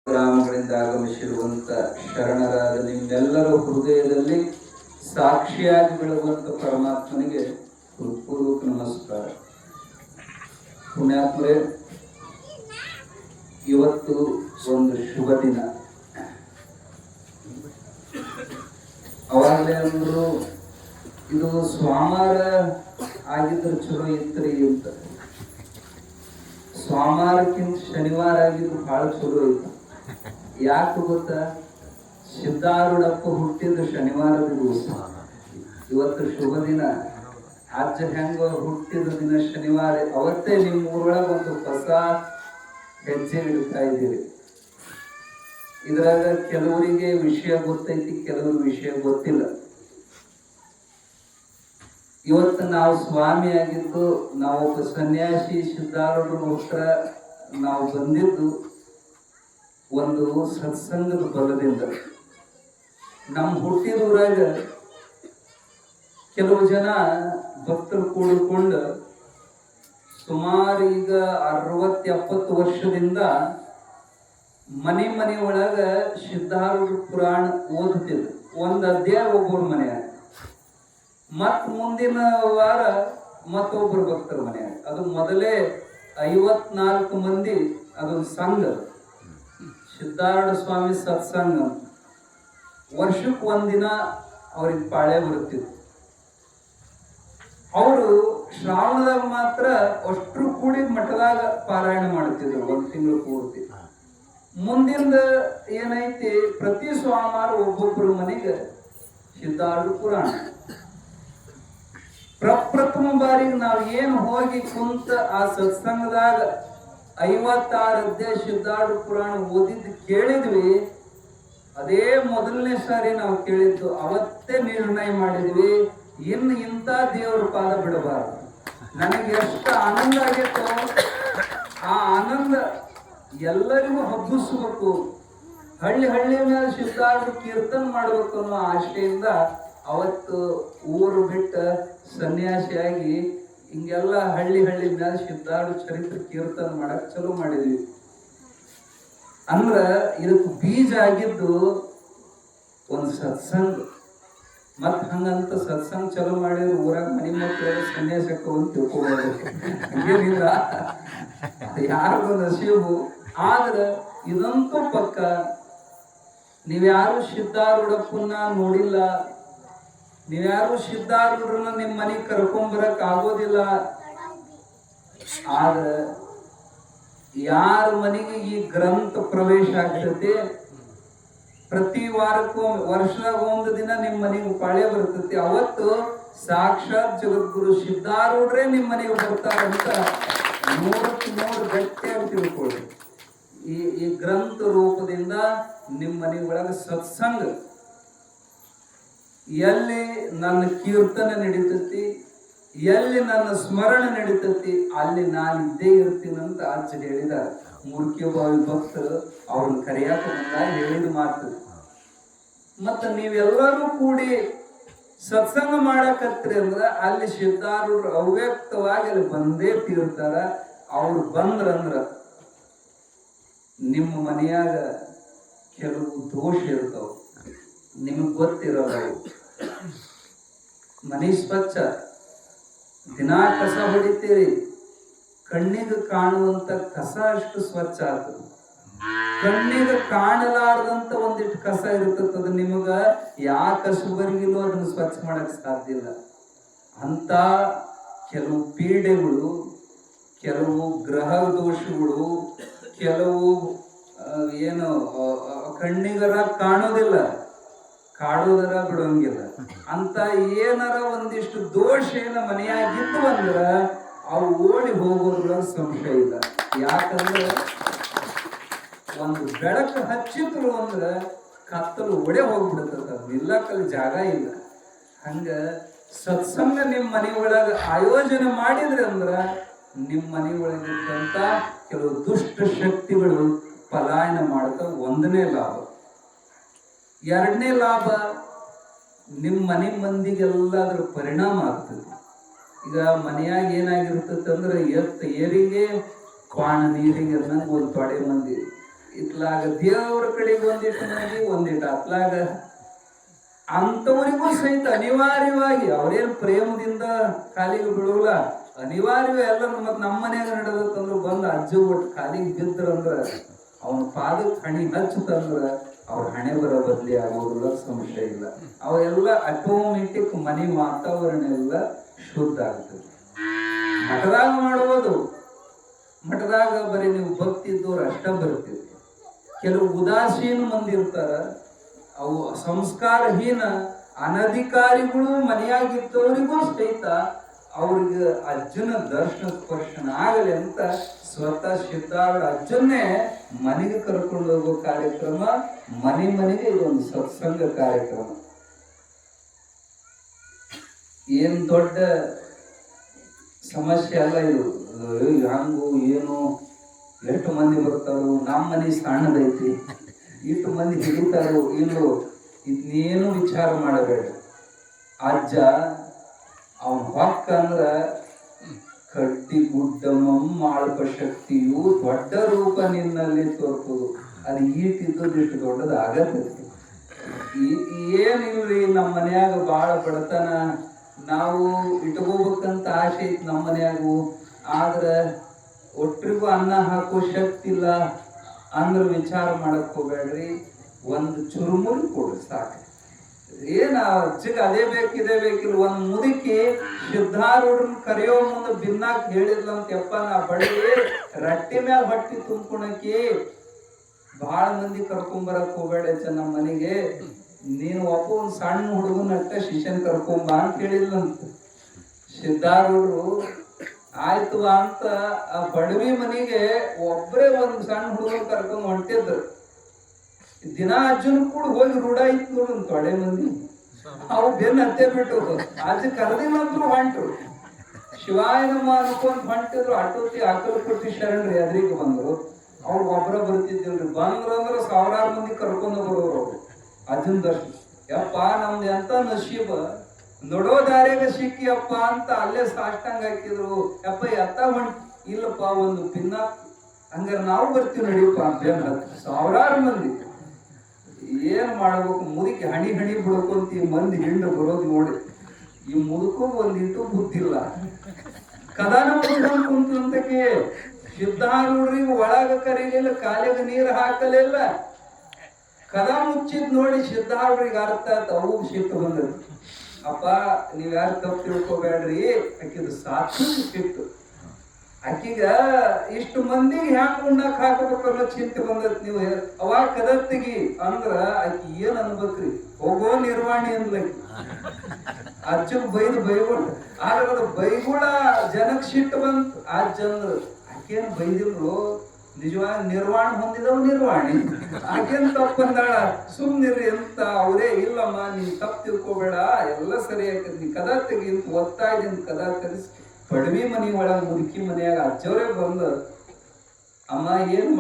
ಗ್ರಾಮಗಳಿಂದ ಆಗಮಿಸಿರುವಂತ ಶರಣರಾದ ನಿಮ್ಮೆಲ್ಲರ ಹೃದಯದಲ್ಲಿ ಸಾಕ್ಷಿಯಾಗಿ ಬೆಳುವಂತ ಪರಮಾತ್ಮನಿಗೆ ಹೃತ್ಪೂರ್ವಕ ನಮಸ್ಕಾರ. ಪುಣ್ಯಾತ್ಮರೇ, ಇವತ್ತು ಒಂದು ಶುಭ ದಿನ. ಅವಾಗಲೇ ಅಂದ್ರು ಇದು ಸೋಮವಾರ ಆಗಿದ್ರೆ ಚಲೋ ಇತ್ರಿ ಅಂತ. ಸೋಮವಾರಕ್ಕಿಂತ ಶನಿವಾರ ಆಗಿದ್ರು ಬಹಳ ಚಲೋ ಇತ್ತು. ಯಾಕೆ ಗೊತ್ತಾ? ಸಿದ್ಧಾರೂಢಪ್ಪ ಹುಟ್ಟಿದ ಶನಿವಾರದ ದಿವಸ. ಇವತ್ತು ಶುಭ ದಿನ. ಅಜ್ಜ ಹೆಂಗ ಹುಟ್ಟಿದ ದಿನ ಶನಿವಾರ, ಅವತ್ತೇ ನಿಮ್ಮ ಊರೊಳಗೆ ಒಂದು ಹೊಸ ಹೆಜ್ಜೆ ಇಡ್ತಾ ಇದ್ದೀರಿ. ಇದ್ರಾಗ ಕೆಲವರಿಗೆ ವಿಷಯ ಗೊತ್ತೈತಿ, ಕೆಲವರು ವಿಷಯ ಗೊತ್ತಿಲ್ಲ. ಇವತ್ತು ನಾವು ಸ್ವಾಮಿ ಆಗಿದ್ದು, ನಾವೊಬ್ಬ ಸನ್ಯಾಸಿ ಸಿದ್ಧಾರೂಢರ ಹತ್ರ ನಾವು ಬಂದಿದ್ದು ಒಂದು ಸತ್ಸಂಗದ ಬಲದಿಂದ. ನಮ್ಮ ಹುಟ್ಟಿದೂರಾಗ ಕೆಲವು ಜನ ಭಕ್ತರು ಕೂಡಿಕೊಂಡು ಸುಮಾರು ಈಗ 60-70 ವರ್ಷದಿಂದ ಮನೆ ಒಳಗ ಸಿದ್ಧಾರೂಢ ಪುರಾಣ ಓದುತ್ತಿದ್ರು. ಒಂದು ಅಧ್ಯಾಯ ಒಬ್ಬರ ಮನೆಯಾಗ, ಮತ್ ಮುಂದಿನ ವಾರ ಮತ್ತೊಬ್ಬರು ಭಕ್ತರ ಮನೆಯಾಗ. ಅದು ಮೊದಲೇ 54 ಮಂದಿ ಅದೊಂದು ಸಂಘ, ಸಿದ್ಧಾರೂಢ ಸ್ವಾಮಿ ಸತ್ಸಂಗ. ವರ್ಷಕ್ಕೆ ಒಂದಿನ ಅವ್ರಿಗೆ ಪಾಳೆ ಬರುತ್ತಿತ್ತು. ಅವರು ಶ್ರಾವಣದಾಗ ಮಾತ್ರ ಅಷ್ಟ್ರು ಕೂಡಿ ಮಠದಾಗ ಪಾರಾಯಣ ಮಾಡುತ್ತಿದ್ರು 1 ತಿಂಗಳು ಪೂರ್ತಿ. ಮುಂದಿಂದ ಏನೈತಿ, ಪ್ರತಿ ಸೋಮವಾರ ಒಬ್ಬೊಬ್ಬರು ಮನೆಗೆ ಸಿದ್ಧಾರೂಢ ಪುರಾಣ. ಪ್ರಪ್ರಥಮ ಬಾರಿಗೆ ನಾವು ಏನು ಹೋಗಿ ಕುಂತ ಆ ಸತ್ಸಂಗದಾಗ 56 ಅಧ್ಯಾಯ ಸಿದ್ಧಾರೂಢ ಪುರಾಣ ಓದಿದ್ದು ಕೇಳಿದ್ವಿ. ಅದೇ ಮೊದಲನೇ ಸಾರಿ ನಾವು ಕೇಳಿದ್ದು. ಅವತ್ತೇ ನಿರ್ಣಯ ಮಾಡಿದ್ವಿ, ಇನ್ನು ಇಂಥ ದೇವರ ಪಾದ ಬಿಡಬಾರದು. ನನಗೆ ಎಷ್ಟು ಆನಂದ ಆಗಿತ್ತು, ಆ ಆನಂದ ಎಲ್ಲರಿಗೂ ಹಬ್ಬಿಸ್ಬೇಕು. ಹಳ್ಳಿ ಮೇಲೆ ಸಿದ್ಧಾರೂಢ ಕೀರ್ತನ ಮಾಡ್ಬೇಕು ಅನ್ನೋ ಆಶೆಯಿಂದ ಅವತ್ತು ಊರು ಬಿಟ್ಟ ಸನ್ಯಾಸಿಯಾಗಿ ಹಿಂಗೆಲ್ಲ ಹಳ್ಳಿ ಮೇಲೆ ಸಿದ್ಧಾರೂಢ ಚರಿತ್ರೆ ಕೀರ್ತನ ಮಾಡಕ್ ಚಲೋ ಮಾಡಿದ್ವಿ. ಅಂದ್ರ ಇದಕ್ಕೆ ಬೀಜ ಆಗಿದ್ದು ಒಂದು ಸತ್ಸಂಗ. ಮತ್ ಹಂಗಂತ ಸತ್ಸಂಗ ಚಲೋ ಮಾಡಿದ್ರು ಊರಾಗ ಮನೆ ಮಕ್ಕಳೆಲ್ಲ ಸನ್ಯಾಸಕ್ಕೆ ಅಂತ ತಿಳ್ಕೊಬೋದು. ಹಂಗೇನಿಲ್ಲ, ಯಾರಿಗೂ ನಸೀಬು. ಆದ್ರೆ ಇದಂತೂ ಪಕ್ಕ, ನೀವ್ಯಾರು ಸಿದ್ಧಾರೂಢಪ್ಪನ್ನ ನೋಡಿಲ್ಲ, ನೀವ್ಯಾರು ಸಿದ್ಧಾರೂಢರನ್ನ ನಿಮ್ಮ ಮನೆಗೆ ಕರ್ಕೊಂಬರಕ್ ಆಗೋದಿಲ್ಲ. ಆದ್ರೆ ಯಾರ ಮನೆಗೆ ಈ ಗ್ರಂಥ ಪ್ರವೇಶ ಆಗ್ತದೆ, ಪ್ರತಿ ವಾರಕ್ಕೂ ವರ್ಷದಾಗ ಒಂದು ದಿನ ನಿಮ್ಮ ಮನೆಗೆ ಪಾಳೆ ಬರ್ತೈತಿ, ಅವತ್ತು ಸಾಕ್ಷಾತ್ ಜಗದ್ಗುರು ಸಿದ್ಧಾರೂಢರೇ ನಿಮ್ಮ ಮನೆಗೆ ಬರ್ತಾರಂತ 100 ಗಟ್ಟಿಯಾಗಿ ತಿಳ್ಕೊಳ್ಳಿ. ಈ ಗ್ರಂಥ ರೂಪದಿಂದ ನಿಮ್ಮ ಮನೆ ಒಳಗೆ ಸತ್ಸಂಗ, ಎಲ್ಲಿ ನನ್ನ ಕೀರ್ತನೆ ನಡೀತತಿ, ಎಲ್ಲಿ ನನ್ನ ಸ್ಮರಣ ನಡೀತತಿ, ಅಲ್ಲಿ ನಾನು ಇದ್ದೇ ಇರ್ತೀನಂತ ಅಜ್ಜ ಹೇಳಿದ. ಮೂರ್ಖಿಯಭಾವಿ ಭಕ್ತರು ಅವ್ರನ್ನ ಕರೆಯಾಕ ಬಂದಾಗ ಹೇಳಿದ ಮಾತು. ಮತ್ತ ನೀವೆಲ್ಲರೂ ಕೂಡಿ ಸತ್ಸಂಗ ಮಾಡಕತ್ರಿ ಅಂದ್ರ ಅಲ್ಲಿ ಸಿದ್ಧಾರೂಢರು ಅವ್ಯಕ್ತವಾಗಿ ಅಲ್ಲಿ ಬಂದೇ ತೀರ್ತಾರ. ಅವ್ರು ಬಂದ್ರಂದ್ರ ನಿಮ್ಮ ಮನೆಯಾಗ ಕೆಲವು ದೋಷ ಇರ್ತಾವ, ನಿಮಗ್ ಗೊತ್ತಿರಲ್ಲ. ಮನೆ ಸ್ವಚ್ಛ, ದಿನಾ ಕಸ ಹೊಡಿತೀರಿ, ಕಣ್ಣಿಗೆ ಕಾಣುವಂತ ಕಸ ಅಷ್ಟು ಸ್ವಚ್ಛ ಆಗ್ತದೆ. ಕಣ್ಣಿಗೆ ಕಾಣಲಾರ್ದಂತ ಒಂದಿಟ್ಟು ಕಸ ಇರ್ತದ, ನಿಮಗ ಯಾ ಕಸುಬರಿಗಿಲೂ ಅದನ್ನ ಸ್ವಚ್ಛ ಮಾಡಕ್ ಸಾಧ್ಯ ಇಲ್ಲ. ಅಂತ ಕೆಲವು ಪೀಡೆಗಳು, ಕೆಲವು ಗ್ರಹ ದೋಷಗಳು, ಕೆಲವು ಏನು ಕಣ್ಣಿಗರ ಕಾಣೋದಿಲ್ಲ, ಕಾಡೋದರ ಬಿಡೋಂಗಿಲ್ಲ. ಅಂತ ಏನಾರ ಒಂದಿಷ್ಟು ದೋಷ ಏನ ಮನೆಯಾಗಿದ್ದು ಅಂದ್ರ ಅವು ಓಡಿ ಹೋಗೋದ್ರ ಸಂಶಯ ಇಲ್ಲ. ಯಾಕಂದ್ರೆ ಒಂದು ಬೆಳಕು ಹಚ್ಚಿದ್ರು ಅಂದ್ರ ಕತ್ತಲು ಒಡೆ ಹೋಗ್ಬಿಡ್ತದ, ನಿಲ್ಲಕ್ಕಲ್ಲಿ ಜಾಗ ಇಲ್ಲ. ಹಂಗ ಸತ್ಸಂಗ ನಿಮ್ಮ ಮನೆ ಒಳಗ ಆಯೋಜನೆ ಮಾಡಿದ್ರೆ ಅಂದ್ರ ನಿಮ್ಮ ಮನೆ ಒಳಗಿದ್ದಂತ ಕೆಲವು ದುಷ್ಟ ಶಕ್ತಿಗಳು ಪಲಾಯನ ಮಾಡ್ತಾ. 1ನೇ ಲಾಭ. 2ನೇ ಲಾಭ, ನಿಮ್ಮ ಮನೆ ಮಂದಿಗೆಲ್ಲ ಅದ್ರ ಪರಿಣಾಮ ಆಗ್ತದೆ. ಈಗ ಮನೆಯಾಗ ಏನಾಗಿರ್ತದೆ ಅಂದ್ರೆ ಏರಿಗೆ ಕ್ವಾಣ ನೀರಿಗೆ ಅನ್ನಂಗೆ ಒಂದು ತೊಡೆ ಮಂದಿ ಇತ್ಲಾಗ ದೇವರ ಕಡೆಗೆ ಒಂದಿಟ್ಟು ಮಂದಿ ಒಂದಿಟ್ಟು ಅತ್ಲಾಗ ಅಂತವರಿಗೂ ಸಹಿತ ಅನಿವಾರ್ಯವಾಗಿ ಅವ್ರೇನು ಪ್ರೇಮದಿಂದ ಕಾಲಿಗೆ ಬಿಡುವಲ್ಲ, ಅನಿವಾರ್ಯ ಎಲ್ಲ ಮತ್ ನಮ್ಮ ಮನ್ಯಾಗ ನಡೆದತ್ತಂದ್ರು ಬಂದು ಅಜ್ಜ ಒಟ್ಟು ಕಾಲಿಗೆ ಬಿದ್ರಂದ್ರ ಅವನ ಪಾದಕ್ಕೆ ಹಣಿ ಹಚ್ಚತಂದ್ರ ಅವ್ರ ಹಣೆ ಬರ ಬದ್ಲಿ ಆಗೋದಿಲ್ಲ, ಸಂಶಯ ಇಲ್ಲ. ಅವೆಲ್ಲ ಆಟೋಮೆಟಿಕ್ ಮನೆ ವಾತಾವರಣ ಎಲ್ಲ ಶುದ್ಧ ಆಗ್ತದೆ. ಮಠದಾಗ ಮಾಡುವುದು, ಮಠದಾಗ ಬರೀ ನೀವು ಭಕ್ತಿ ಇದ್ದವ್ರು ಅಷ್ಟ ಬರ್ತೀರಿ. ಕೆಲವು ಉದಾಸೀನ ಮಂದಿ ಇರ್ತಾರ, ಅವು ಸಂಸ್ಕಾರಹೀನ ಅನಧಿಕಾರಿಗಳು ಮನೆಯಾಗಿದ್ದವರಿಗೂ ಸಹಿತ ಅವ್ರಿಗೆ ಅಜ್ಜನ ದರ್ಶನ ಸ್ಪರ್ಶನ ಆಗಲಿ ಅಂತ ಸ್ವತಃ ಸಿದ್ಧಾರೂಢ ಅಜ್ಜನ್ನೇ ಮನೆಗೆ ಕರ್ಕೊಂಡು ಹೋಗೋ ಕಾರ್ಯಕ್ರಮ, ಮನೆಗೆ ಇದೊಂದು ಸತ್ಸಂಗ ಕಾರ್ಯಕ್ರಮ. ಏನ್ ದೊಡ್ಡ ಸಮಸ್ಯೆ ಅಲ್ಲ ಇದು. ಹಂಗು ಏನು ಎಷ್ಟು ಮಂದಿ ಬರ್ತಾರೋ, ನಮ್ಮ ಮನೆ ಸಣ್ಣದೈತಿ, ಇಷ್ಟು ಮಂದಿ ಹಿಡಿತಾರೋ ಇಲ್ಲೋ, ಇದನ್ನೇನು ವಿಚಾರ ಮಾಡಬೇಡ. ಅಜ್ಜ ಅವನ ಹೊಕ್ಕ ಅಂದ್ರ ಕಟ್ಟಿ ಗುಡ್ಡಮಂ ಆಳ್ಪ ಶಕ್ತಿಯು ದೊಡ್ಡ ರೂಪ ನಿನ್ನಲ್ಲಿ ತೋರ್ಪುದು. ಅದು ಈಟಿದ್ದು ದೊಡ್ಡದು ಆಗತ್ತೈತಿ. ಏನಿಲ್ರಿ, ನಮ್ಮ ಮನ್ಯಾಗ ಬಾಳ ಬಡತನ, ನಾವು ಇಟ್ಕೋಬೇಕಂತ ಆಸೆ ಐತಿ ನಮ್ಮ ಮನ್ಯಾಗು, ಆದ್ರ ಒಟ್ರಿಗೂ ಅನ್ನ ಹಾಕೋ ಶಕ್ತಿ ಇಲ್ಲ ಅಂದ್ರ ವಿಚಾರ ಮಾಡಕ್ ಹೋಗ್ಬೇಡ್ರಿ. ಒಂದು ಚುರುಮುರಿ ಕೊಡ್ರಿ ಸಾಕು. ಏನ ಅಜ್ಜಗ್ ಅದೇ ಬೇಕಿದೆ ಬೇಕಿಲ್ಲ. ಒಂದ್ ಮುದುಕಿ ಸಿದ್ಧಾರೂಢ್ರನ್ನ ಕರೆಯೋ ಮುಂದೆ ಭಿನ್ನಾಕ್ ಹೇಳಿದ್ಲಂತ, ಯಪ್ಪ ನಾ ಬಳಿ ರಟ್ಟಿ ಮ್ಯಾಲ ಹೊಟ್ಟಿ ತುಂಬ್ಕೊಳಕಿ, ಬಹಳ ಮಂದಿ ಕರ್ಕೊಂಬರಕ್ ಹೋಗ್ಬೇಡ ನಮ್ಮ ಮನೆಗೆ, ನೀನು ಒಬ್ಬ ಒಂದ್ ಸಣ್ಣ ಹುಡುಗನ ಅಟ್ಟ ಶಿಷ್ಯನ್ ಕರ್ಕೊಂಬ ಅಂತ ಹೇಳಿದ್ಲಂತ. ಸಿದ್ಧಾರೂಢರು ಆಯ್ತು ಅಂತ ಆ ಬಡವಿ ಮನೆಗೆ ಒಬ್ರೇ ಒಂದ್ ಸಣ್ಣ ಹುಡುಗನ್ ಕರ್ಕೊಂಡ್ ಹೊಂಟಿದ್ರು. ದಿನ ಅಜ್ಜನ ಕೂಡ ಹೋಗಿ ರೂಢ ಇತ್ತು ನೋಡು ತೊಡೆ ಮಂದಿ. ಅವು ಬೆನ್ನ ಹತ್ತೆ ಬಿಟ್ಟು ಅಜ್ಜ ಕರೆದಿಲ್ಲಂದ್ರು ಹೊಂಟ್ರು. ಶಿವಾಯ ನಮ್ಮ ಅನ್ಕೊಂಡ್ ಹೊಂಟಿದ್ರು. ಅಟೋತಿ ಅಕಲ್ಪಟ್ಟಿ ಶರಣ್ರಿ ಎದ್ರಿಗೆ ಬಂದ್ರು. ಅವ್ರು ಒಬ್ಬರ ಬರ್ತಿದ್ದಿಲ್ರಿ. ಬಂದ್ರು ಅಂದ್ರೆ ಸಾವಿರಾರು ಮಂದಿ ಕರ್ಕೊಂಡು ಬರೋರು ಅವ್ರು ಅಜ್ಜನ ದರ್ಶನ. ಯಪ್ಪ ನಮ್ದು ಎಂತ ನಶೀಬ, ನೋಡೋ ದಾರ್ಯಾಗ ಸಿಕ್ಕಿ ಅಪ್ಪ ಅಂತ ಅಲ್ಲೇ ಸಾಷ್ಟಾಂಗ ಹಾಕಿದ್ರು. ಯಪ್ಪ ಎತ್ತ ಇಲ್ಲಪ್ಪ ಒಂದು ಪಿನ್ನ, ಹಂಗಾರೆ ನಾವು ಬರ್ತೀವಿ ನಡಿಯಪ್ಪ ಅಂತ ಸಾವಿರಾರು ಮಂದಿ. ಏನ್ ಮಾಡ್ಬೇಕು, ಮುದುಕಿ ಹಣಿ ಬಿಡ್ಕೊಂತ ಈ ಮಂದಿ ಹಿಂಡು ಬರೋದು ನೋಡಿ. ಈ ಮುದುಕು ಒಂದಿಟ್ಟು ಬುದ್ಧಿಲ್ಲ. ಕದಾನ ಕುಂತಂತಕ್ಕೆ ಸಿದ್ಧಾರೂಢರಿಗೆ ಒಳಗ ಕರೀಲಿಲ್ಲ, ಕಾಲಿಗ ನೀರು ಹಾಕಲಿಲ್ಲ. ಕದ ಮುಚ್ಚಿದ್ ನೋಡಿ ಸಿದ್ಧಾರೂಢರಿಗೆ ಅರ್ಥ ಆಯ್ತು. ಅವು ಸಿಟ್ಟು ಬಂದದ್ದು. ಅಪ್ಪ ನೀವ್ ಯಾರು ತಪ್ಪು ತಿಳ್ಕೊಬೇಡ್ರಿ, ಆಕಿದು ಸಾಕು ಸಿಟ್ಟು. ಆಕಿಗ ಇಷ್ಟು ಮಂದಿಗೆ ಹ್ಯಾಂಗ ಉಣ್ಣಾಕ್ ಹಾಕಬೇಕನ್ನೋ ಚಿಂತೆ ಬಂದತ್. ನೀವು ಅವಾಗ ಕದತ್ತಿಗಿ ಅಂದ್ರ ಆಕಿ ಏನ್ ಅನ್ಬೇಕ್ರಿ, ಹೋಗೋ ನಿರ್ವಾಣಿ ಅಂದ್ಲಕಿ. ಅಜ್ಜಗ್ ಬೈಗುಳ, ಆದ್ರೆ ಅದು ಬೈಗುಳ ಜನಕ್ ಸಿಟ್ಟು ಬಂತ. ಅಜ್ಜಂದ್ರ ಆಕೇನ್ ಬೈದಿಲ್ರು, ನಿಜವಾಗಿ ನಿರ್ವಾಣ ಹೊಂದಿದವ್ ನಿರ್ವಾಣಿ, ಆಕೇನ್ ತಪ್ಪಂದಾಳ, ಸುಮ್ನಿರ್ರಿ ಅಂತ ಅವರೇ. ಇಲ್ಲಮ್ಮ ನೀನ್ ತಪ್ಪು ತಿಳ್ಕೊಬೇಡ, ಎಲ್ಲ ಸರಿ ಆಕತ್, ನೀ ಕದ ತೆಗಿ ಅಂತ ಒತ್ತಾಯ್ದಿಂದ ಕದ ತೆಗಿಸಿ ಬಡವಿ ಮನಿ ಒಳಗ ಮುದುಕಿ ಮನೆಯಾಗ ಅಜ್ಜವ್ರೇ ಬಂದ, ಅಮ್ಮ ಏನ್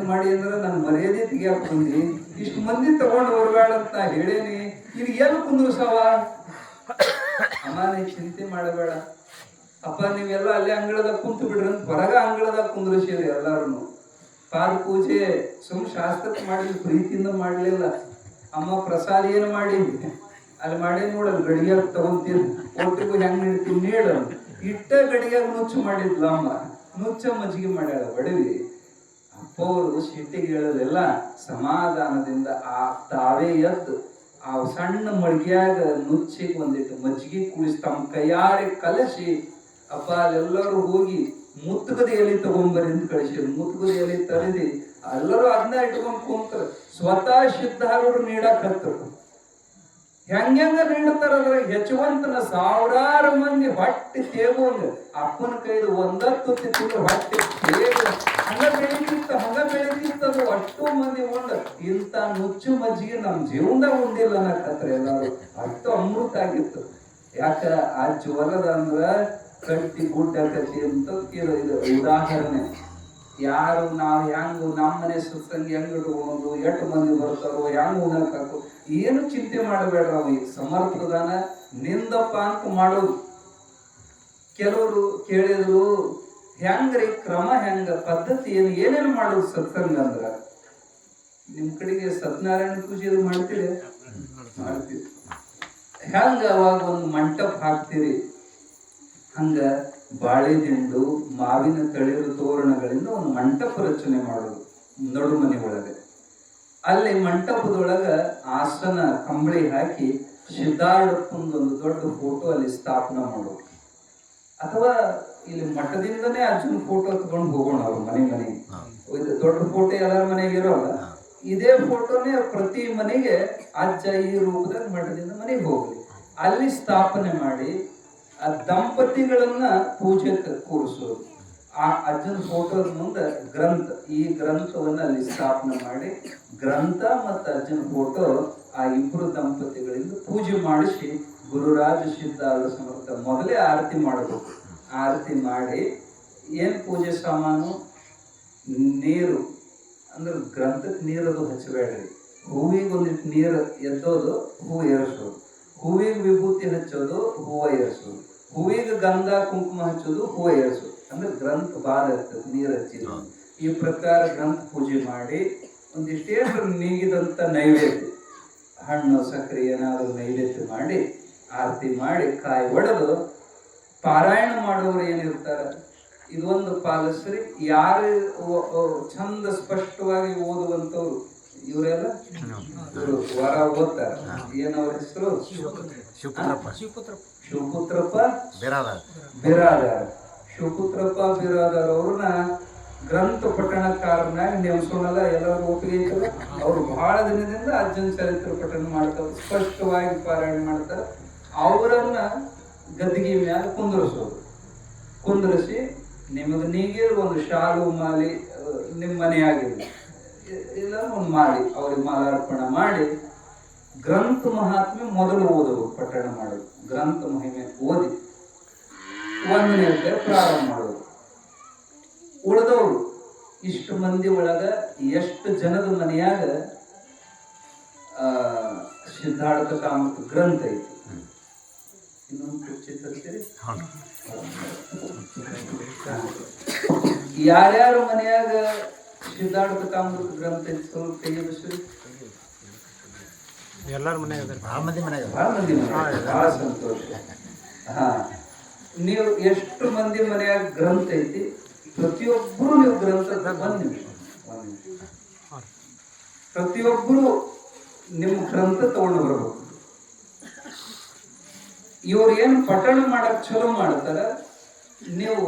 ಮಾಡಿ ಅಂದ್ರೆ ನನ್ ಮರ್ಯಾದೆ ತೆಗಿಯಾಕ ಬಂದಿ, ಇಷ್ಟು ಮಂದಿ ತಗೊಂಡು ಬರ್ಬೇಡ ಅಂತ ಹೇಳೇನಿ, ಇದು ಏನು ಕುಂದ್ರಸವ. ಅಮ್ಮ ನೀ ಚಿಂತೆ ಮಾಡಬೇಡ ಅಪ್ಪ, ನೀವೆಲ್ಲ ಅಲ್ಲೇ ಅಂಗಳದಾಗ ಕುಂತು ಬಿಡ್ರಿ ಅಂತ ಹೊರಗ ಅಂಗಳದಾಗ ಕುಂದ್ರಸಿರಿ ಎಲ್ಲಾರು. ಪಾದ ಪೂಜೆ ಸುಮ್ ಶಾಸ್ತ್ರಕ್ಕೆ ಮಾಡಿದ್ವಿ, ಪ್ರೀತಿಯಿಂದ ಮಾಡ್ಲಿಲ್ಲ. ಅಮ್ಮ ಪ್ರಸಾದ ಏನ್ ಮಾಡಿ ಅಲ್ಲಿ ಮಾಡಿ ನೋಡಲ್, ಗಡಿಯಾಗ ತಗೊಂತೀನಿ, ಒಟ್ಟಿಗೂ ಹೆಂಗ್ ನೀಡ್ತೀನಿ ನೀಡ. ಇಟ್ಟ ಗಡಿಯಾಗ ನುಚ್ಚು ಮಾಡಿದ್ಲ ಅಮ್ಮ, ನುಚ್ಚ ಮಜ್ಜಿಗೆ ಮಾಡ್ಯಾಳ ಬಡವಿ. ಅಪ್ಪ ಅವರು ಸಿಟ್ಟಿಗೆ ಹೇಳೋದೆಲ್ಲ ಸಮಾಧಾನದಿಂದ ಆ ತಾವೇ ಎದ್ದು ಆ ಸಣ್ಣ ಮಡ್ಗ್ಯಾಗ ನುಚ್ಚಿಗೆ ಒಂದಿಟ್ಟು ಮಜ್ಜಿಗೆ ಕುಡಿಸಿ ತಮ್ಮ ಕೈಯಾರೆ ಕಲಸಿ, ಅಪ್ಪ ಅಲ್ಲೆಲ್ಲರೂ ಹೋಗಿ ಮುತ್ತುಗದ ಎಲೆ ತಗೊಂಬರಿ ಅಂತ ಕಳಿಸಿದ್ರು. ಮುತ್ತುಗದ ಎಲೆ ತರದಿ ಎಲ್ಲರೂ ಅದನ್ನ ಇಟ್ಕೊಂಡ್ ಕುಂತಾರೆ. ಸ್ವತಃ ಸಿದ್ಧಾರೂಢರು ನೀಡಕ್ ಹತ್ತರು. ಹೆಂಗ ನೀಡ್ತಾರ ಅದ್ರ ಹೆಚ್ಚುವಂತನ ಸಾವಿರಾರು ಮಂದಿ ಹೊಟ್ಟೆ ತೇಗೋಂಗ ಅಪ್ಪನ ಕೈದು ಒಂದತ್ತು ತಿಂಗಳು ಹೊಟ್ಟೆ ತೇಗ ಹಂಗ ಬೆಳಿತಿತ್ತದು. ಅಷ್ಟು ಮಂದಿ ಉಂಡ ಇಂತ ನುಚ್ಚು ಮಜ್ಜಿಗೆ ನಮ್ ಜೀವನದಾಗ ಉಂಡಿಲ್ಲ ಅನ್ನಕತ್ರ ಎಲ್ಲಾರು. ಅಷ್ಟು ಅಮೃತ ಆಗಿತ್ತು. ಯಾಕ ಆ ಜ್ವರದ ಅಂದ್ರ ಕಟ್ಟಿ ಗುಡ್ಡ ಕಟ್ಟಿ ಅಂತ ಇದು ಉದಾಹರಣೆ. ಯಾರು ನಾವು ಹೆಂಗು ನಮ್ಮ ಮನೆ ಸುತ್ತಂಗಿ ಹೆಂಗ್ ಇಟ್ಕೊಳ್ಳೋದು, ಎಷ್ಟು ಮಂದಿ ಬರ್ತಾರೋ, ಹೆಂಗ್ ಉಣಕ್ ಹಾಕು, ಏನು ಚಿಂತೆ ಮಾಡಬೇಡ್ರ. ಅವಿಗೆ ಸಮರ್ಪದಾನ ನಿಂದಪ್ಪ ಅಂತ ಮಾಡೋದು. ಕೆಲವರು ಕೇಳಿದ್ರು, ಹೆಂಗ್ರಿ ಕ್ರಮ ಹೆಂಗ ಪದ್ಧತಿ ಏನೇನು ಮಾಡೋದು ಸತ್ಸಂಗ ಅಂದ್ರ ನಿಮ್ ಕಡೆಗೆ ಸತ್ಯನಾರಾಯಣ ಪೂಜೆ ಅದು ಮಾಡ್ತೀರಿ ಮಾಡ್ತೀರಿ ಹೆಂಗ ಅವಾಗ ಒಂದು ಮಂಟಪ ಹಾಕ್ತೀರಿ ಹಂಗ ಬಾಳೆ ದಿಂಡು ಮಾವಿನ ತಳಿರು ತೋರಣಗಳಿಂದ ಒಂದು ಮಂಟಪ ರಚನೆ ಮಾಡೋದು ನಡು ಮನೆ ಒಳಗೆ. ಅಲ್ಲಿ ಮಂಟಪದೊಳಗ ಆಸನ ಕಂಬಳಿ ಹಾಕಿ ಸಿದ್ಧಾರೂಢಪ್ಪಂದು ಒಂದು ದೊಡ್ಡ ಫೋಟೋ ಅಲ್ಲಿ ಸ್ಥಾಪನೆ ಮಾಡೋದು. ಅಥವಾ ಇಲ್ಲಿ ಮಠದಿಂದನೇ ಅಜ್ಜನ ಫೋಟೋ ತಗೊಂಡು ಹೋಗೋಣ ಅವ್ರು ಮನೆ ದೊಡ್ಡ ಫೋಟೋ ಎಲ್ಲರ ಮನೆಗೆ ಇರೋಲ್ಲ, ಇದೇ ಫೋಟೋನೇ ಪ್ರತಿ ಮನೆಗೆ ಅಜ್ಜ ಈ ರೂಪದಾಗ ಮಠದಿಂದ ಮನೆಗೆ ಹೋಗ್ಲಿ, ಅಲ್ಲಿ ಸ್ಥಾಪನೆ ಮಾಡಿ ಆ ದಂಪತಿಗಳನ್ನ ಪೂಜೆಗೆ ಕೂರಿಸೋದು. ಆ ಅಜ್ಜನ ಫೋಟೋದ ಮುಂದೆ ಗ್ರಂಥ, ಈ ಗ್ರಂಥವನ್ನ ಅಲ್ಲಿ ಸ್ಥಾಪನೆ ಮಾಡಿ ಗ್ರಂಥ ಮತ್ತು ಅಜ್ಜನ ಫೋಟೋ ಆ ಇಬ್ಬರು ದಂಪತಿಗಳಿಂದ ಪೂಜೆ ಮಾಡಿಸಿ ಗುರುರಾಜ ಸಿದ್ಧಾರೂಢ ಸಮರ್ಥ ಮೊದಲೇ ಆರತಿ ಮಾಡಬೇಕು. ಆರತಿ ಮಾಡಿ ಏನ್ ಪೂಜೆ ಸಾಮಾನು, ನೀರು ಅಂದ್ರೆ ಗ್ರಂಥಕ್ಕೆ ನೀರದು ಹಚ್ಚಬೇಡ್ರಿ, ಹೂವಿಗೆ ಒಂದಿಟ್ಟು ನೀರು ಎದ್ದೋದು, ಹೂವು ಏರಿಸೋದು, ಹೂವಿಗೆ ವಿಭೂತಿ ಹಚ್ಚೋದು, ಹೂವು ಏರಿಸೋದು, ಹೂವಿಗೆ ಗಂಧಾ ಕುಂಕುಮ ಹಚ್ಚೋದು, ಹೂವು ಏರಿಸೋದು. ಅಂದ್ರೆ ಗ್ರಂಥ ಬಾರ ಇರ್ತದೆ ನೀರು ಹಚ್ಚಿದ್ರು. ಈ ಪ್ರಕಾರ ಗ್ರಂಥ ಪೂಜೆ ಮಾಡಿ ಒಂದಿಷ್ಟೇನು ನೀಗಿದಂತ ನೈವೇದ್ಯ, ಹಣ್ಣು ಸಕ್ಕರೆ ಏನಾದರೂ ನೈವೇದ್ಯ ಮಾಡಿ ಆರತಿ ಮಾಡಿ ಕಾಯಿ ಒಡೆದು ಪಾರಾಯಣ ಮಾಡೋರು ಏನಿರ್ತಾರೆ ಇದೊಂದು ಪಾಲಿಸ್ರಿ. ಯಾರು ಚಂದ ಸ್ಪಷ್ಟವಾಗಿ ಓದುವಂತವ್ರು ಇವರೆಲ್ಲ ಇವರು ವರ ಓದ್ತಾರೆ. ಏನವ್ರ ಹೆಸರು? ಶಿವಪುತ್ರಪ್ಪ ಬಿರಾದಾರ. ಶಿವಪುತ್ರಪ್ಪ ಬಿರಾದಾರ ಅವ್ರನ್ನ ಗ್ರಂಥ ಪಠಣಕಾರನಾಗಿ ನೇಮಿಸೋನಲ್ಲ, ಎಲ್ಲರೂ ಒಪ್ಪಿಗೆ ಐತಲ್ಲ. ಅವ್ರು ಬಹಳ ದಿನದಿಂದ ಅಜ್ಜನ ಚರಿತ್ರೆ ಪಠಣ ಮಾಡ್ತಾರೆ, ಸ್ಪಷ್ಟವಾಗಿ ಪಾರಾಯಣ ಮಾಡ್ತಾರೆ. ಅವರನ್ನ ಗದ್ದಿಗೆ ಮ್ಯಾಲ ಕುಂದ್ರಿಸಿ ನಿಮಗೆ ನೀಗೆ ಒಂದು ಶಾಲು ಮಾಲಿ ನಿಮ್ಮ ಮನೆಯಾಗಿರಲಿ ಇಲ್ಲ ಒಂದು ಮಾಡಿ ಅವ್ರಿಗೆ ಮಾಲಾರ್ಪಣೆ ಮಾಡಿ ಗ್ರಂಥ ಮಹಾತ್ಮೆ ಮೊದಲು ಓದಬೇಕು. ಪಠಣ ಮಾಡೋದು, ಗ್ರಂಥ ಮಹಿಮೆ ಓದಿ ಒಂದನೇ ಪ್ರಾರಂಭ ಮಾಡೋದು. ಉಳಿದವರು ಇಷ್ಟು ಮಂದಿ ಒಳಗ ಎಷ್ಟು ಜನದ ಮನೆಯಾಗ ಸಿದ್ಧಾರ್ಥ ಕಾಮತ್ ಗ್ರಂಥ ಐತಿ. ಇನ್ನೊಂದು ಚಿತ್ರಿಸ್ತೀರಿ ಯಾರ್ಯಾರ ಮನೆಯಾಗ ಸಿದ್ಧಾರ್ಥ ಕಾಮತ್ ಗ್ರಂಥ ಐತಿ ಸ್ವಲ್ಪ ಕೈ ಎಬ್ಬಿಸ್ರಿ. ಎಲ್ಲರ ಮನೆಯಾಗ ಬಹಳ ಮಂದಿ ಬಹಳ ಸಂತೋಷ. ಹಾ, ನೀವು ಎಷ್ಟು ಮಂದಿ ಮನೆಯಾಗ ಗ್ರಂಥ ಐತಿ ಪ್ರತಿಯೊಬ್ಬರು ನೀವು ಗ್ರಂಥ ಒಂದ್ ನಿಮಿಷ ಪ್ರತಿಯೊಬ್ಬರು ನಿಮ್ಮ ಗ್ರಂಥ ತಗೊಂಡು ಬರಬೇಕು. ಇವ್ರು ಏನು ಪಠಣ ಮಾಡಕ್ ಚಲೋ ಮಾಡ್ತಾರ, ನೀವು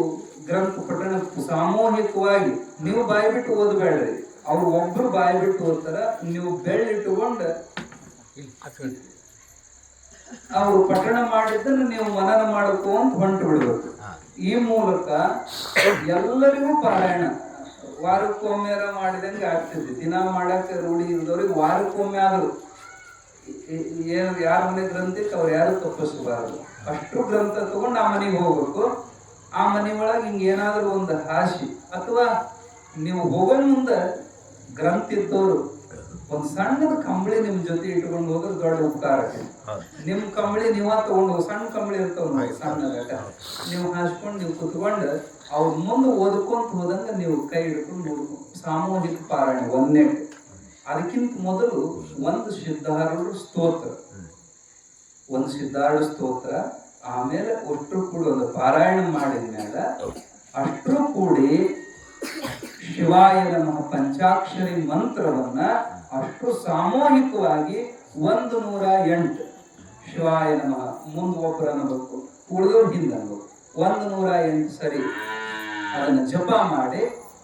ಗ್ರಂಥ ಪಠಣ ಸಾಮೂಹಿಕವಾಗಿ ನೀವು ಬಾಯಿ ಬಿಟ್ಟು ಓದಬೇಡ್ರಿ, ಅವ್ರು ಒಬ್ರು ಬಾಯಿ ಬಿಟ್ಟು ಓದ್ತಾರ. ನೀವು ಬೆಳ್ಳಿಟ್ಟುಕೊಂಡು ಅವ್ರು ಪಠಣ ಮಾಡಿದ್ದನ್ನು ನೀವು ಮನನ ಮಾಡ್ಕೊಂತ ಹೊಂಟು ಬಿಡ್ಬೇಕು. ಈ ಮೂಲಕ ಎಲ್ಲರಿಗೂ ಪಾರಾಯಣ ವಾರಕ್ಕೊಮ್ಮೆ ಮಾಡಿದಂಗೆ ಆಗ್ತದೆ. ದಿನ ಮಾಡಕ್ಕೆ ರೂಢಿ ಇದ್ದವ್ರಿಗೆ ವಾರಕ್ಕೊಮ್ಮೆ ಆದ್ರು ಏನು ಯಾರ ಮನೆ ಗ್ರಂಥ ಇತ್ತು ಅವ್ರು ಯಾರು ತಪ್ಪಿಸಬಾರದು. ಅಷ್ಟು ಗ್ರಂಥ ತಗೊಂಡು ಆ ಮನೆಗೆ ಹೋಗ್ಬೇಕು. ಆ ಮನೆ ಒಳಗೆ ಹಿಂಗೆ ಏನಾದರೂ ಒಂದು ಹಾಸಿ ಅಥವಾ ನೀವು ಹೋಗೋ ಮುಂದೆ ಗ್ರಂಥ ಇದ್ದವರು ಒಂದು ಸಣ್ಣದ ಕಂಬಳಿ ನಿಮ್ ಜೊತೆ ಇಟ್ಕೊಂಡು ಹೋದ್ರೆ ದೊಡ್ಡ ಉಪಕಾರ. ನಿಮ್ ಕಂಬಳಿ ನೀವ ತಗೊಂಡು ಸಣ್ಣ ಕಂಬಳಿ ಇರ್ತಾವ ಸಣ್ಣ ನೀವು ಹಾಸ್ಕೊಂಡು ನೀವು ಕುತ್ಕೊಂಡು ಅವ್ರ ಮುಂದೆ ಓದ್ಕೊಂತ ಹೋದಂಗ ನೀವು ಕೈ ಹಿಡ್ಕೊಂಡು ನೋಡ್ಕೊಂಡು ಸಾಮೂಹಿಕ ಪಾರಾಯಣ ಒಂದೇ. ಅದಕ್ಕಿಂತ ಮೊದಲು ಒಂದು ಸಿದ್ಧಾರೂಢ ಸ್ತೋತ್ರ, ಒಂದು ಸಿದ್ಧಾರೂಢ ಸ್ತೋತ್ರ, ಆಮೇಲೆ ಒಟ್ಟರು ಕೂಡಿ ಒಂದು ಪಾರಾಯಣ ಮಾಡಿದ ಮೇಲೆ ಅಷ್ಟರು ಕೂಡಿ ಶಿವಾಯ ನಮಃ ಪಂಚಾಕ್ಷರಿ ಮಂತ್ರವನ್ನ ಅಷ್ಟು ಸಾಮೂಹಿಕವಾಗಿ 108 ಶಿವಾಯ ನಮಃ ಮುಂದೆ ಒಬ್ಬರು ಅನ್ನಬೇಕು, ಉಳಿದವ್ರು ಹಿಂದೆ ಅನ್ಬೇಕು. 108 ಸರಿ ಅದನ್ನ ಜಪ ಮಾಡಿ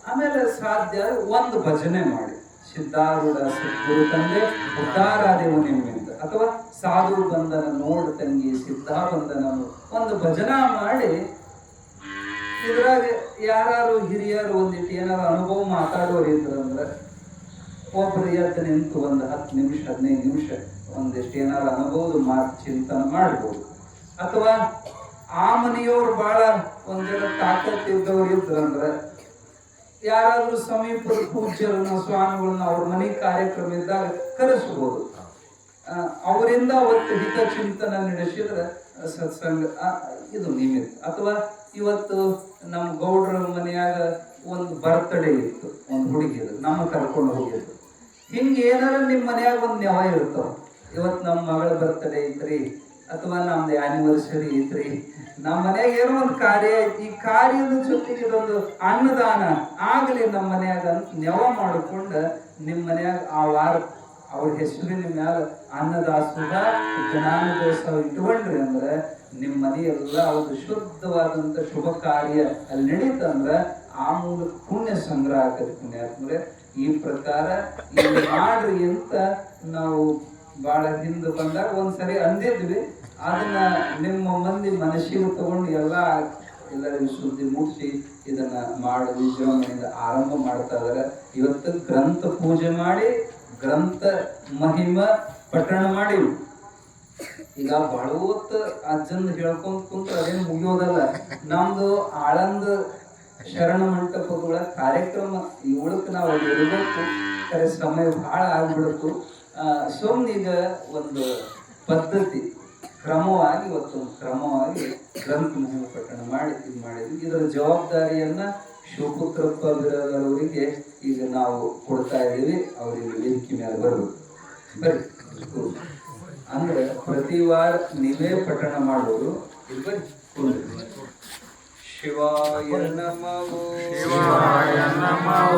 ಆಮೇಲೆ ಸಾಧ್ಯ ಒಂದು ಭಜನೆ ಮಾಡಿ ಸಿದ್ಧಾರೂಢ ಸದ್ಗುರು ತಂದೆ ಉದ್ದಾರಾದೇವ ನಿಮ್ಮಿಂದ ಅಥವಾ ಸಾಧು ಬಂಧನ ನೋಡ್ ತಂಗಿ ಸಿದ್ಧಾ ಬಂಧನ ಒಂದು ಭಜನಾ ಮಾಡಿ ಇದ್ರಾಗ ಯಾರು ಹಿರಿಯರು ಒಂದಿಟ್ಟು ಏನಾರು ಅನುಭವ ಮಾತಾಡೋರು ಇದ್ರಂದ್ರೆ ಒಬ್ರು ಎದ್ದು ನಿಂತು ಒಂದು 10 ನಿಮಿಷ 15 ನಿಮಿಷ ಒಂದಿಷ್ಟು ಏನಾರು ಅನುಭವದ ಮಾತು ಚಿಂತನೆ ಮಾಡ್ಬೋದು. ಅಥವಾ ಆ ಮನೆಯವ್ರು ಬಹಳ ಒಂದೆಲ್ಲ ತಾಕತ್ ಇದ್ದವ್ರು ಇದ್ರಂದ್ರೆ ಯಾರಾದ್ರೂ ಸಮೀಪದ ಪೂಜ್ಯರನ್ನ ಸ್ವಾಮಿಗಳನ್ನ ಅವ್ರ ಮನೆ ಕಾರ್ಯಕ್ರಮ ಇದ್ದಾಗ ಕರೆಸ್ಬೋದು. ಅವರಿಂದ ಅವತ್ತು ಹಿತ ಚಿಂತನೆ ನಡೆಸಿದ್ರೆ ಸತ್ಸಂಗ ಇದು ನಿಮಿತ್ತ. ಅಥವಾ ಇವತ್ತು ನಮ್ಮ ಗೌಡ್ರ ಮನೆಯಾಗ ಒಂದು ಬರ್ತ್ಡೇ ಇತ್ತು, ಒಂದು ಹುಡುಗಿದು, ನಮ್ಮ ಕರ್ಕೊಂಡು ಹೋಗಿದ್ದು. ಹಿಂಗೆ ಏನಾರ ನಿಮ್ಮ ಮನ್ಯಾಗ ಒಂದು ನೆವ ಇರ್ತಾವ. ಇವತ್ತು ನಮ್ಮ ಮಗಳ ಬರ್ತ್ಡೇ ಐತ್ರಿ, ಅಥವಾ ನಮ್ದು ಆನಿವರ್ಸರಿ ಐತ್ರಿ, ನಮ್ಮ ಮನ್ಯಾಗ ಏನೋ ಒಂದು ಕಾರ್ಯ ಐತಿ, ಈ ಕಾರ್ಯದ ಜೊತೆಗೆ ಇದೊಂದು ಅನ್ನದಾನ ಆಗಲಿ ನಮ್ಮ ಮನ್ಯಾಗ ಅಂತ ನೆವ ಮಾಡಿಕೊಂಡು ನಿಮ್ಮ ಮನ್ಯಾಗ ಆ ವಾರ ಅವ್ರ ಹೆಸರಿನ ಮ್ಯಾಲ ಅನ್ನದಾಸೋಹ ಜ್ಞಾನೋತ್ಸವ ಇಟ್ಕೊಂಡ್ರಿ ಅಂದ್ರೆ ನಿಮ್ಮ ಮನೆಯೆಲ್ಲ ಅವ್ರದ್ದು ಶುದ್ಧವಾದಂತ ಶುಭ ಕಾರ್ಯ ಅಲ್ಲಿ ನಡೀತಂದ್ರ ಆ ಮೂಲಕ ಪುಣ್ಯ ಸಂಗ್ರಹ ಆಗತ್ತೆ. ಪುಣ್ಯಾತ್ಮರೆ, ಈ ಪ್ರಕಾರ ಇಲ್ಲಿ ಮಾಡ್ರಿ ಅಂತ ನಾವು ಬಹಳ ಹಿಂದೆ ಬಂದಾಗ ಒಂದ್ಸರಿ ಅಂದಿದ್ವಿ. ಅದನ್ನ ನಿಮ್ಮ ಮಂದಿ ಮನಸ್ಸಿಗೆ ತಗೊಂಡು ಎಲ್ಲರಿಗೂ ಸುದ್ದಿ ಮುಟ್ಟಿಸಿ ಇದನ್ನ ಮಾಡಿ ವಿಜೃಂಭಣೆಯಿಂದ ಆರಂಭ ಮಾಡ್ತಾ ಇದಾರೆ. ಇವತ್ತು ಗ್ರಂಥ ಪೂಜೆ ಮಾಡಿ ಗ್ರಂಥ ಮಹಿಮ ಪಠಣ ಮಾಡಿವು. ಈಗ ಬಹಳ ಹೊತ್ತು ಅಜ್ಜಂದು ಹೇಳ್ಕೊಂತ ಕುಂತ ಅದೇನು ಮುಗಿಯೋದಲ್ಲ. ನಮ್ದು ಆಳಂದ ಶರಣ ಮಂಟಪಗಳ ಕಾರ್ಯಕ್ರಮ ಇವಳಕ್ಕೆ ನಾವು ಇರಬೇಕು. ಸಮಯ ಬಹಳ ಆಗ್ಬಿಡ್ತು. ಸುಮ್ಮನೀಗ ಒಂದು ಪದ್ಧತಿ ಕ್ರಮವಾಗಿ ಇವತ್ತೊಂದು ಕ್ರಮವಾಗಿ ಗ್ರಂಥ ಮಹಿಮ ಪಠಣ ಮಾಡಿ ಇದು ಮಾಡಿದ್ವಿ. ಇದರ ಜವಾಬ್ದಾರಿಯನ್ನ ಶಿವಪುತ್ರಪ್ಪ ಬಿರಾದರವರಿಗೆ ಈಗ ನಾವು ಕೊಡ್ತಾ ಇದ್ದೀವಿ. ಅವರಿಗೆ ವೇದಿಕೆ ಮೇಲೆ ಬರಬೇಕು. ಬರ್ರಿ. ಅಂದ್ರೆ ಪ್ರತಿ ವಾರ ನೀವೇ ಪಠಣ ಮಾಡೋರು. ಶಿವಾಯ ನಮಃ. ಶಿವಾಯ ನಮಃ.